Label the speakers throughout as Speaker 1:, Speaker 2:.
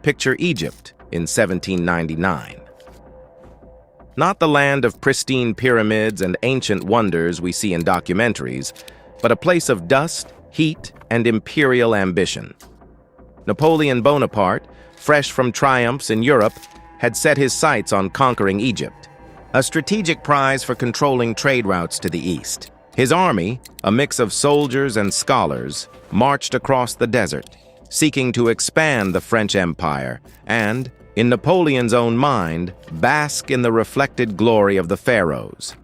Speaker 1: Picture Egypt in 1799. Not the land of pristine pyramids and ancient wonders we see in documentaries, but a place of dust, heat, and imperial ambition. Napoleon Bonaparte, fresh from triumphs in Europe, had set his sights on conquering Egypt, a strategic prize for controlling trade routes to the east. His army, a mix of soldiers and scholars, marched across the desert, seeking to expand the French Empire and, in Napoleon's own mind, bask in the reflected glory of the pharaohs.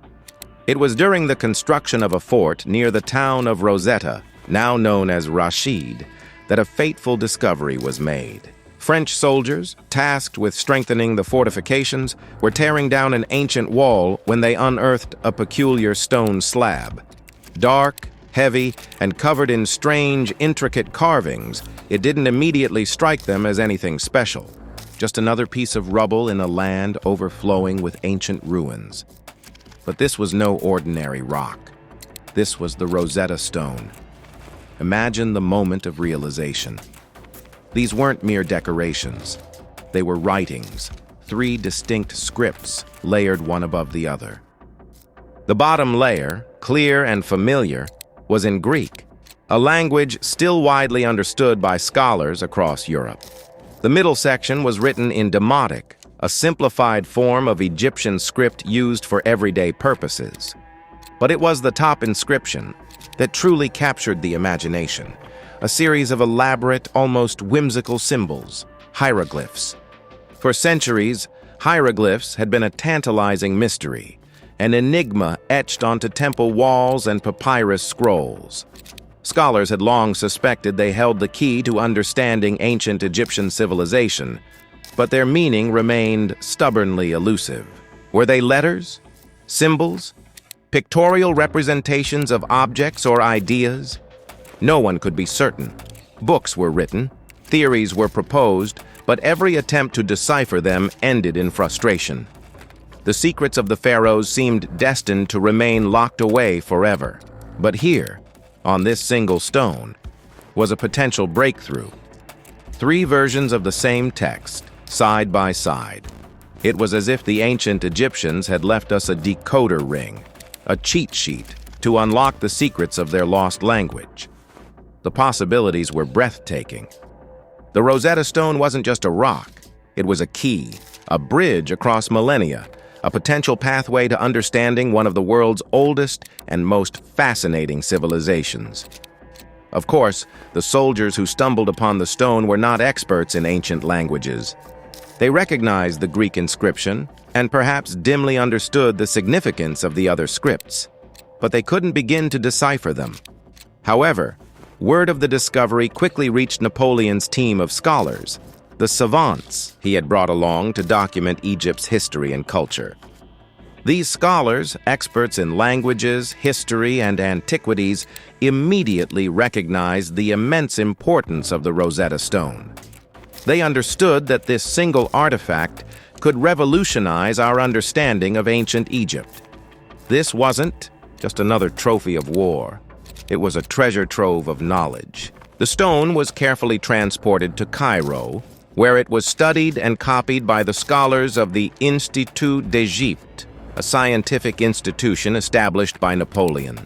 Speaker 1: It was during the construction of a fort near the town of Rosetta, now known as Rashid, that a fateful discovery was made. French soldiers, tasked with strengthening the fortifications, were tearing down an ancient wall when they unearthed a peculiar stone slab. Dark, heavy, and covered in strange, intricate carvings, it didn't immediately strike them as anything special. Just another piece of rubble in a land overflowing with ancient ruins. But this was no ordinary rock. This was the Rosetta Stone. Imagine the moment of realization. These weren't mere decorations. They were writings, 3 distinct scripts layered one above the other. The bottom layer, clear and familiar, was in Greek, a language still widely understood by scholars across Europe. The middle section was written in Demotic, a simplified form of Egyptian script used for everyday purposes. But it was the top inscription that truly captured the imagination, a series of elaborate, almost whimsical symbols, hieroglyphs. For centuries, hieroglyphs had been a tantalizing mystery, an enigma etched onto temple walls and papyrus scrolls. Scholars had long suspected they held the key to understanding ancient Egyptian civilization, but their meaning remained stubbornly elusive. Were they letters, symbols, pictorial representations of objects or ideas? No one could be certain. Books were written, theories were proposed, but every attempt to decipher them ended in frustration. The secrets of the pharaohs seemed destined to remain locked away forever. But here, on this single stone, was a potential breakthrough. 3 versions of the same text, side by side. It was as if the ancient Egyptians had left us a decoder ring, a cheat sheet, to unlock the secrets of their lost language. The possibilities were breathtaking. The Rosetta Stone wasn't just a rock. It was a key, a bridge across millennia, a potential pathway to understanding one of the world's oldest and most fascinating civilizations. Of course, the soldiers who stumbled upon the stone were not experts in ancient languages. They recognized the Greek inscription and perhaps dimly understood the significance of the other scripts, but they couldn't begin to decipher them. However, word of the discovery quickly reached Napoleon's team of scholars, the savants he had brought along to document Egypt's history and culture. These scholars, experts in languages, history, and antiquities, immediately recognized the immense importance of the Rosetta Stone. They understood that this single artifact could revolutionize our understanding of ancient Egypt. This wasn't just another trophy of war. It was a treasure trove of knowledge. The stone was carefully transported to Cairo, where it was studied and copied by the scholars of the Institut d'Egypte, a scientific institution established by Napoleon.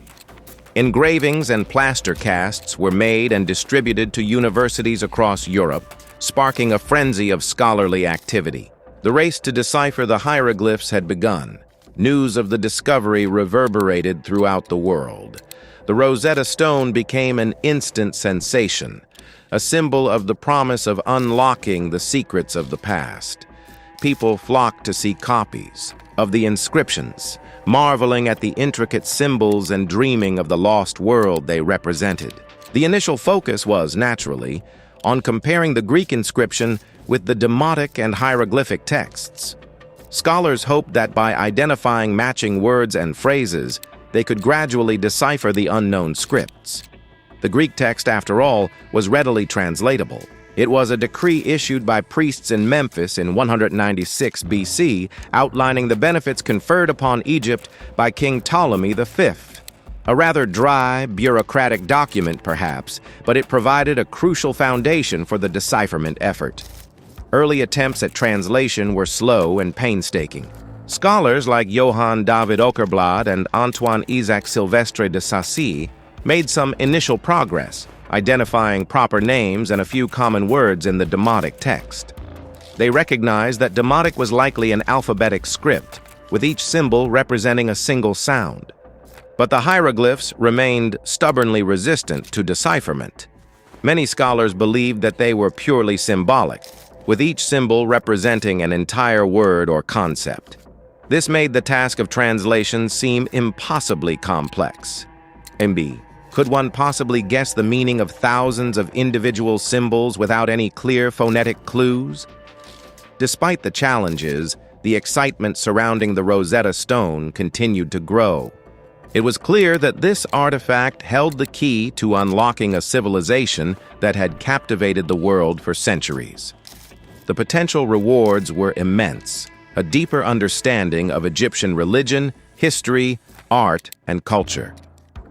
Speaker 1: Engravings and plaster casts were made and distributed to universities across Europe, sparking a frenzy of scholarly activity. The race to decipher the hieroglyphs had begun. News of the discovery reverberated throughout the world. The Rosetta Stone became an instant sensation, a symbol of the promise of unlocking the secrets of the past. People flocked to see copies of the inscriptions, marveling at the intricate symbols and dreaming of the lost world they represented. The initial focus was, naturally, on comparing the Greek inscription with the Demotic and hieroglyphic texts. Scholars hoped that by identifying matching words and phrases, they could gradually decipher the unknown scripts. The Greek text, after all, was readily translatable. It was a decree issued by priests in Memphis in 196 BC, outlining the benefits conferred upon Egypt by King Ptolemy V. A rather dry, bureaucratic document, perhaps, but it provided a crucial foundation for the decipherment effort. Early attempts at translation were slow and painstaking. Scholars like Johann David Åkerblad and Antoine Isaac Silvestre de Sacy made some initial progress, identifying proper names and a few common words in the Demotic text. They recognized that Demotic was likely an alphabetic script, with each symbol representing a single sound. But the hieroglyphs remained stubbornly resistant to decipherment. Many scholars believed that they were purely symbolic, with each symbol representing an entire word or concept. This made the task of translation seem impossibly complex. MB, could one possibly guess the meaning of thousands of individual symbols without any clear phonetic clues? Despite the challenges, the excitement surrounding the Rosetta Stone continued to grow. It was clear that this artifact held the key to unlocking a civilization that had captivated the world for centuries. The potential rewards were immense: a deeper understanding of Egyptian religion, history, art, and culture.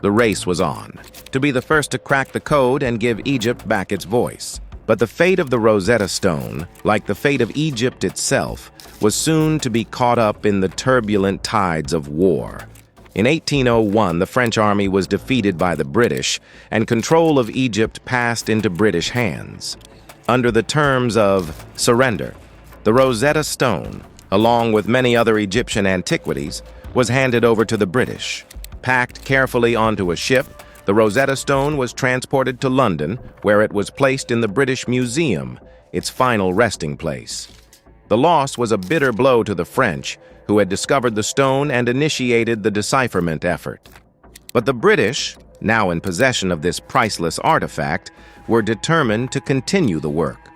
Speaker 1: The race was on, to be the first to crack the code and give Egypt back its voice. But the fate of the Rosetta Stone, like the fate of Egypt itself, was soon to be caught up in the turbulent tides of war. In 1801, the French army was defeated by the British, and control of Egypt passed into British hands. Under the terms of surrender, the Rosetta Stone, along with many other Egyptian antiquities, was handed over to the British. Packed carefully onto a ship, the Rosetta Stone was transported to London, where it was placed in the British Museum, its final resting place. The loss was a bitter blow to the French, who had discovered the stone and initiated the decipherment effort. But the British, now in possession of this priceless artifact, were determined to continue the work.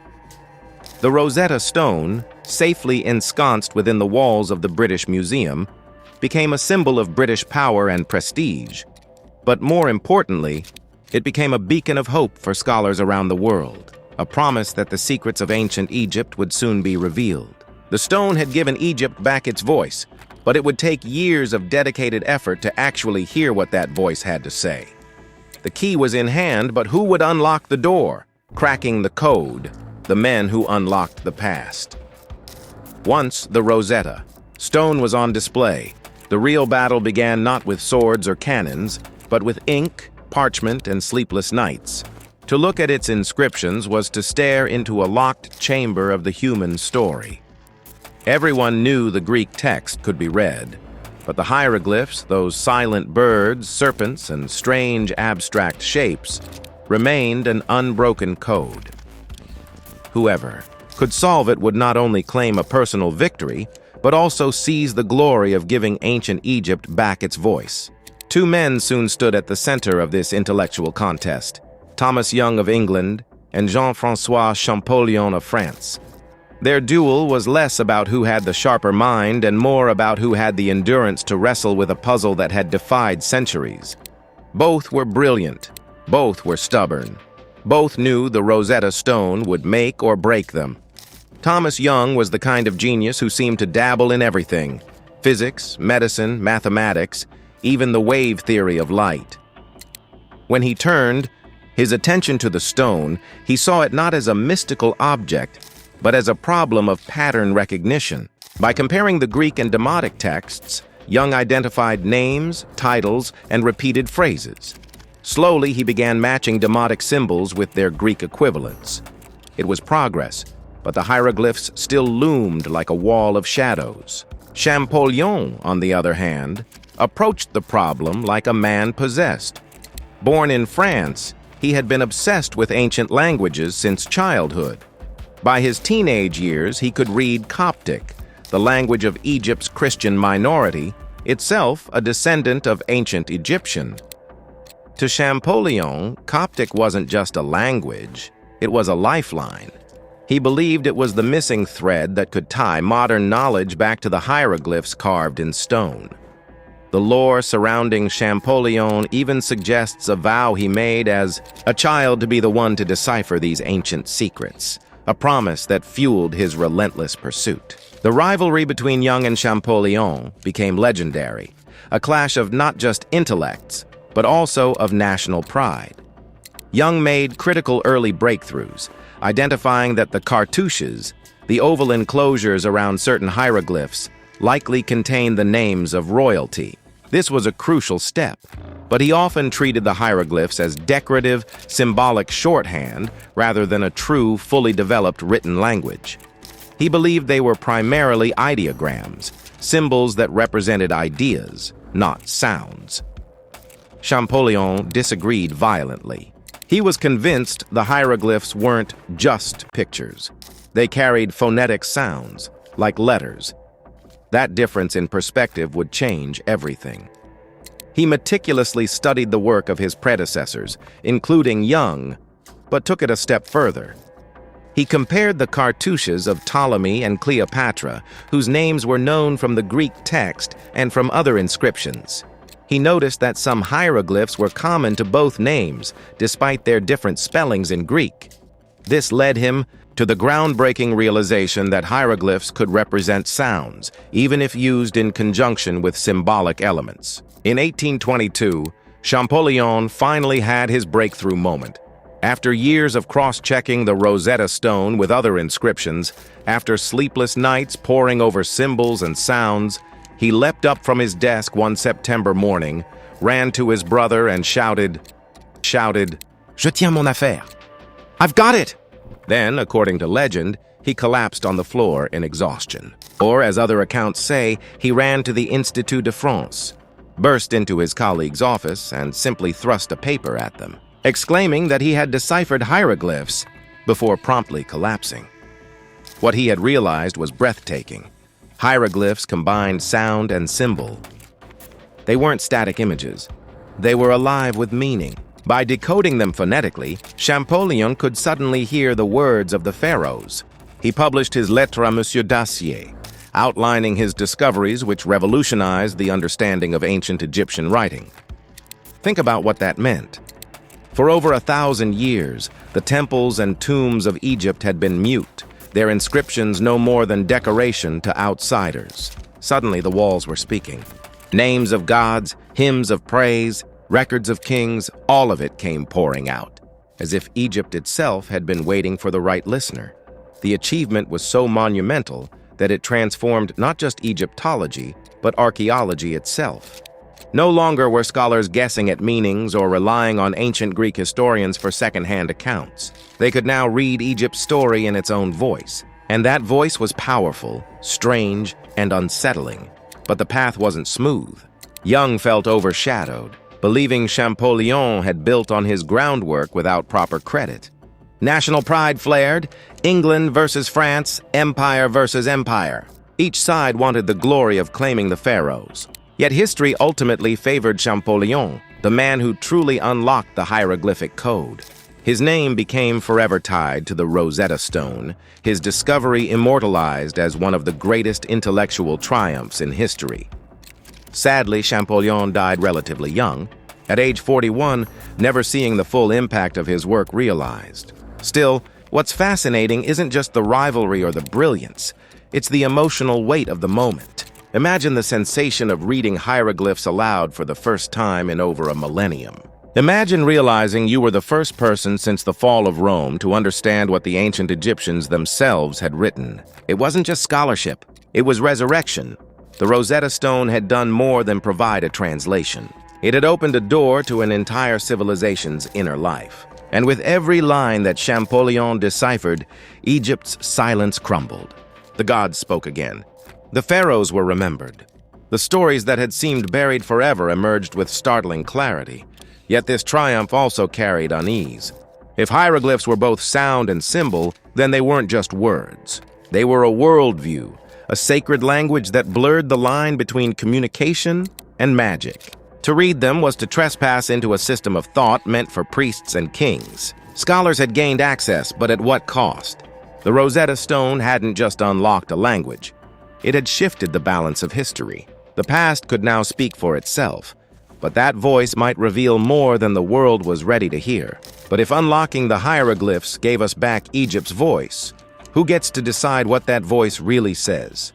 Speaker 1: The Rosetta Stone, safely ensconced within the walls of the British Museum, became a symbol of British power and prestige. But more importantly, it became a beacon of hope for scholars around the world, a promise that the secrets of ancient Egypt would soon be revealed. The stone had given Egypt back its voice, but it would take years of dedicated effort to actually hear what that voice had to say. The key was in hand, but who would unlock the door, cracking the code? The men who unlocked the past. Once the Rosetta Stone was on display, the real battle began not with swords or cannons, but with ink, parchment, and sleepless nights. To look at its inscriptions was to stare into a locked chamber of the human story. Everyone knew the Greek text could be read, but the hieroglyphs, those silent birds, serpents, and strange abstract shapes, remained an unbroken code. Whoever could solve it would not only claim a personal victory, but also seize the glory of giving ancient Egypt back its voice. Two men soon stood at the center of this intellectual contest: Thomas Young of England and Jean-François Champollion of France. Their duel was less about who had the sharper mind and more about who had the endurance to wrestle with a puzzle that had defied centuries. Both were brilliant. Both were stubborn. Both knew the Rosetta Stone would make or break them. Thomas Young was the kind of genius who seemed to dabble in everything: physics, medicine, mathematics, even the wave theory of light. When he turned his attention to the stone, he saw it not as a mystical object, but as a problem of pattern recognition. By comparing the Greek and Demotic texts, Young identified names, titles, and repeated phrases. Slowly, he began matching Demotic symbols with their Greek equivalents. It was progress, but the hieroglyphs still loomed like a wall of shadows. Champollion, on the other hand, approached the problem like a man possessed. Born in France, he had been obsessed with ancient languages since childhood. By his teenage years, he could read Coptic, the language of Egypt's Christian minority, itself a descendant of ancient Egyptian. To Champollion, Coptic wasn't just a language, it was a lifeline. He believed it was the missing thread that could tie modern knowledge back to the hieroglyphs carved in stone. The lore surrounding Champollion even suggests a vow he made as a child to be the one to decipher these ancient secrets, a promise that fueled his relentless pursuit. The rivalry between Young and Champollion became legendary, a clash of not just intellects, but also of national pride. Young made critical early breakthroughs, identifying that the cartouches, the oval enclosures around certain hieroglyphs, likely contain the names of royalty. This was a crucial step, but he often treated the hieroglyphs as decorative, symbolic shorthand rather than a true, fully developed written language. He believed they were primarily ideograms, symbols that represented ideas, not sounds. Champollion disagreed violently. He was convinced the hieroglyphs weren't just pictures. They carried phonetic sounds, like letters. That difference in perspective would change everything. He meticulously studied the work of his predecessors, including Young, but took it a step further. He compared the cartouches of Ptolemy and Cleopatra, whose names were known from the Greek text and from other inscriptions. He noticed that some hieroglyphs were common to both names, despite their different spellings in Greek. This led him to the groundbreaking realization that hieroglyphs could represent sounds, even if used in conjunction with symbolic elements. In 1822, Champollion finally had his breakthrough moment. After years of cross-checking the Rosetta Stone with other inscriptions, after sleepless nights poring over symbols and sounds, he leapt up from his desk one September morning, ran to his brother and shouted, "Je tiens mon affaire! I've got it!" Then, according to legend, he collapsed on the floor in exhaustion. Or, as other accounts say, he ran to the Institut de France, burst into his colleague's office, and simply thrust a paper at them, exclaiming that he had deciphered hieroglyphs before promptly collapsing. What he had realized was breathtaking. Hieroglyphs combined sound and symbol. They weren't static images. They were alive with meaning. By decoding them phonetically, Champollion could suddenly hear the words of the pharaohs. He published his Lettre à Monsieur Dacier, outlining his discoveries which revolutionized the understanding of ancient Egyptian writing. Think about what that meant. For over 1,000 years, the temples and tombs of Egypt had been mute, their inscriptions no more than decoration to outsiders. Suddenly, the walls were speaking. Names of gods, hymns of praise, records of kings, all of it came pouring out, as if Egypt itself had been waiting for the right listener. The achievement was so monumental that it transformed not just Egyptology, but archaeology itself. No longer were scholars guessing at meanings or relying on ancient Greek historians for second-hand accounts. They could now read Egypt's story in its own voice, and that voice was powerful, strange, and unsettling. But the path wasn't smooth. Young felt overshadowed, believing Champollion had built on his groundwork without proper credit. National pride flared, England versus France, empire versus empire. Each side wanted the glory of claiming the pharaohs. Yet history ultimately favored Champollion, the man who truly unlocked the hieroglyphic code. His name became forever tied to the Rosetta Stone, his discovery immortalized as one of the greatest intellectual triumphs in history. Sadly, Champollion died relatively young, at age 41, never seeing the full impact of his work realized. Still, what's fascinating isn't just the rivalry or the brilliance, it's the emotional weight of the moment. Imagine the sensation of reading hieroglyphs aloud for the first time in over a millennium. Imagine realizing you were the first person since the fall of Rome to understand what the ancient Egyptians themselves had written. It wasn't just scholarship, it was resurrection. The Rosetta Stone had done more than provide a translation. It had opened a door to an entire civilization's inner life. And with every line that Champollion deciphered, Egypt's silence crumbled. The gods spoke again. The pharaohs were remembered. The stories that had seemed buried forever emerged with startling clarity. Yet this triumph also carried unease. If hieroglyphs were both sound and symbol, then they weren't just words. They were a worldview, a sacred language that blurred the line between communication and magic. To read them was to trespass into a system of thought meant for priests and kings. Scholars had gained access, but at what cost? The Rosetta Stone hadn't just unlocked a language. It had shifted the balance of history. The past could now speak for itself, but that voice might reveal more than the world was ready to hear. But if unlocking the hieroglyphs gave us back Egypt's voice, who gets to decide what that voice really says?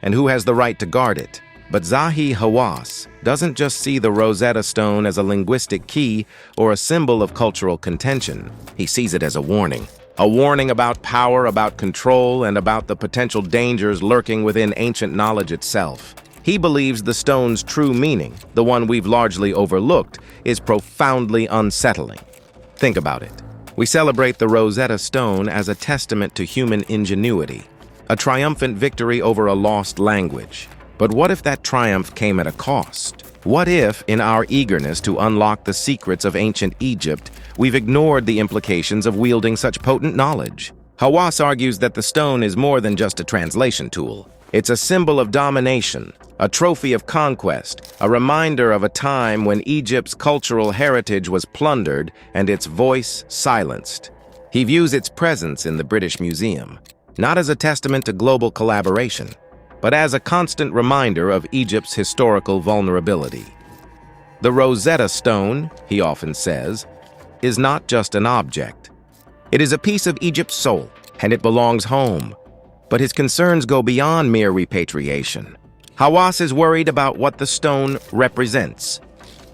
Speaker 1: And who has the right to guard it? But Zahi Hawass doesn't just see the Rosetta Stone as a linguistic key or a symbol of cultural contention. He sees it as a warning. a warning about power, about control, and about the potential dangers lurking within ancient knowledge itself. He believes the stone's true meaning, the one we've largely overlooked, is profoundly unsettling. Think about it. We celebrate the Rosetta Stone as a testament to human ingenuity, a triumphant victory over a lost language. But what if that triumph came at a cost? What if, in our eagerness to unlock the secrets of ancient Egypt, we've ignored the implications of wielding such potent knowledge? Hawass argues that the stone is more than just a translation tool. It's a symbol of domination, a trophy of conquest, a reminder of a time when Egypt's cultural heritage was plundered and its voice silenced. He views its presence in the British Museum, not as a testament to global collaboration, but as a constant reminder of Egypt's historical vulnerability. The Rosetta Stone, he often says, is not just an object. It is a piece of Egypt's soul, and it belongs home. But his concerns go beyond mere repatriation. Hawass is worried about what the stone represents.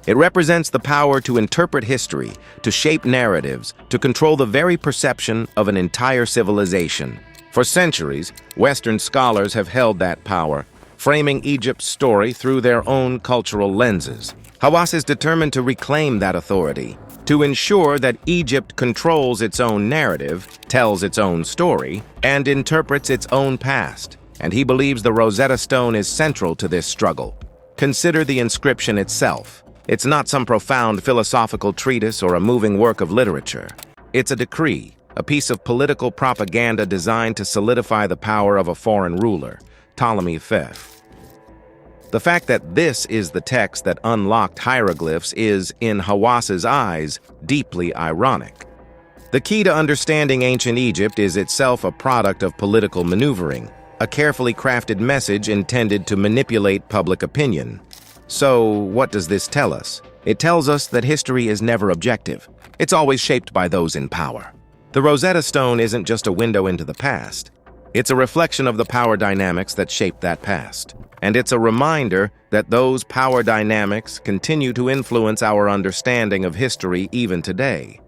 Speaker 1: It represents the power to interpret history, to shape narratives, to control the very perception of an entire civilization. For centuries, Western scholars have held that power, framing Egypt's story through their own cultural lenses. Hawass is determined to reclaim that authority, to ensure that Egypt controls its own narrative, tells its own story, and interprets its own past. And he believes the Rosetta Stone is central to this struggle. Consider the inscription itself. It's not some profound philosophical treatise or a moving work of literature. It's a decree, a piece of political propaganda designed to solidify the power of a foreign ruler, Ptolemy V. The fact that this is the text that unlocked hieroglyphs is, in Hawass's eyes, deeply ironic. The key to understanding ancient Egypt is itself a product of political maneuvering, a carefully crafted message intended to manipulate public opinion. So, what does this tell us? It tells us that history is never objective. It's always shaped by those in power. The Rosetta Stone isn't just a window into the past. It's a reflection of the power dynamics that shaped that past. And it's a reminder that those power dynamics continue to influence our understanding of history even today.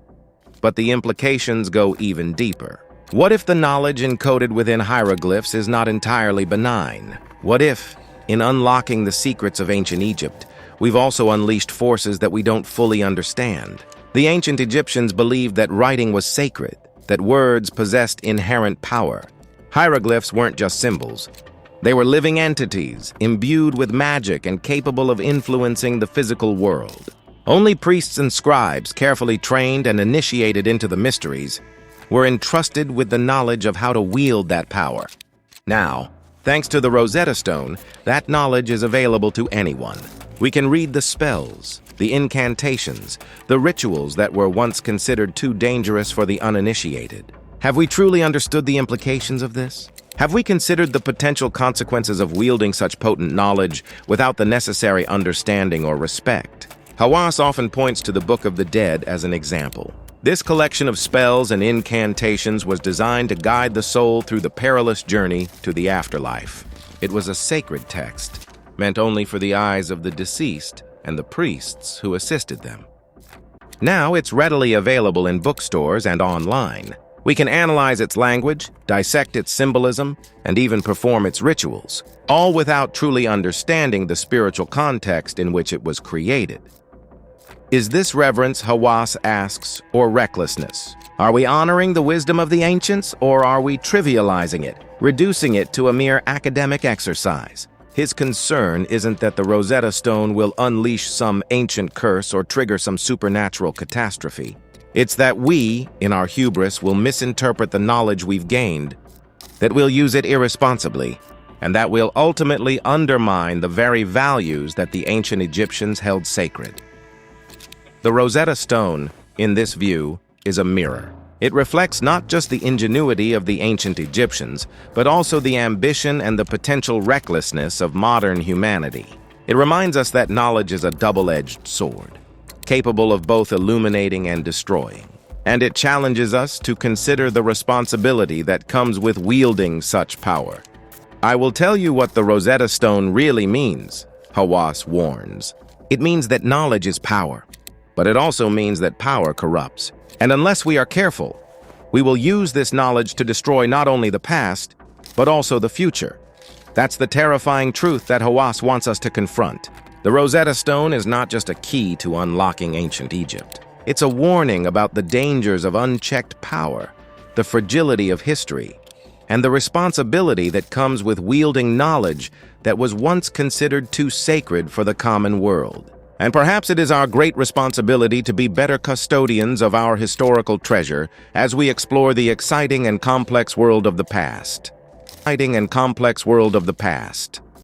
Speaker 1: But the implications go even deeper. What if the knowledge encoded within hieroglyphs is not entirely benign? What if, in unlocking the secrets of ancient Egypt, we've also unleashed forces that we don't fully understand? The ancient Egyptians believed that writing was sacred, that words possessed inherent power. Hieroglyphs weren't just symbols. They were living entities, imbued with magic and capable of influencing the physical world. Only priests and scribes, carefully trained and initiated into the mysteries, were entrusted with the knowledge of how to wield that power. Now, thanks to the Rosetta Stone, that knowledge is available to anyone. We can read the spells, the incantations, the rituals that were once considered too dangerous for the uninitiated. Have we truly understood the implications of this? Have we considered the potential consequences of wielding such potent knowledge without the necessary understanding or respect? Hawass often points to the Book of the Dead as an example. This collection of spells and incantations was designed to guide the soul through the perilous journey to the afterlife. It was a sacred text, meant only for the eyes of the deceased and the priests who assisted them. Now it's readily available in bookstores and online. We can analyze its language, dissect its symbolism, and even perform its rituals, all without truly understanding the spiritual context in which it was created. Is this reverence, Hawass asks, or recklessness? Are we honoring the wisdom of the ancients, or are we trivializing it, reducing it to a mere academic exercise? His concern isn't that the Rosetta Stone will unleash some ancient curse or trigger some supernatural catastrophe. It's that we, in our hubris, will misinterpret the knowledge we've gained, that we'll use it irresponsibly, and that we'll ultimately undermine the very values that the ancient Egyptians held sacred. The Rosetta Stone, in this view, is a mirror. It reflects not just the ingenuity of the ancient Egyptians, but also the ambition and the potential recklessness of modern humanity. It reminds us that knowledge is a double-edged sword, capable of both illuminating and destroying. And it challenges us to consider the responsibility that comes with wielding such power. I will tell you what the Rosetta Stone really means, Hawass warns. It means that knowledge is power, but it also means that power corrupts. And unless we are careful, We will use this knowledge to destroy not only the past, but also the future. That's the terrifying truth that Hawass wants us to confront. The Rosetta Stone is not just a key to unlocking ancient Egypt. It's a warning about the dangers of unchecked power, the fragility of history, and the responsibility that comes with wielding knowledge that was once considered too sacred for the common world. And perhaps it is our great responsibility to be better custodians of our historical treasure as we explore the exciting and complex world of the past.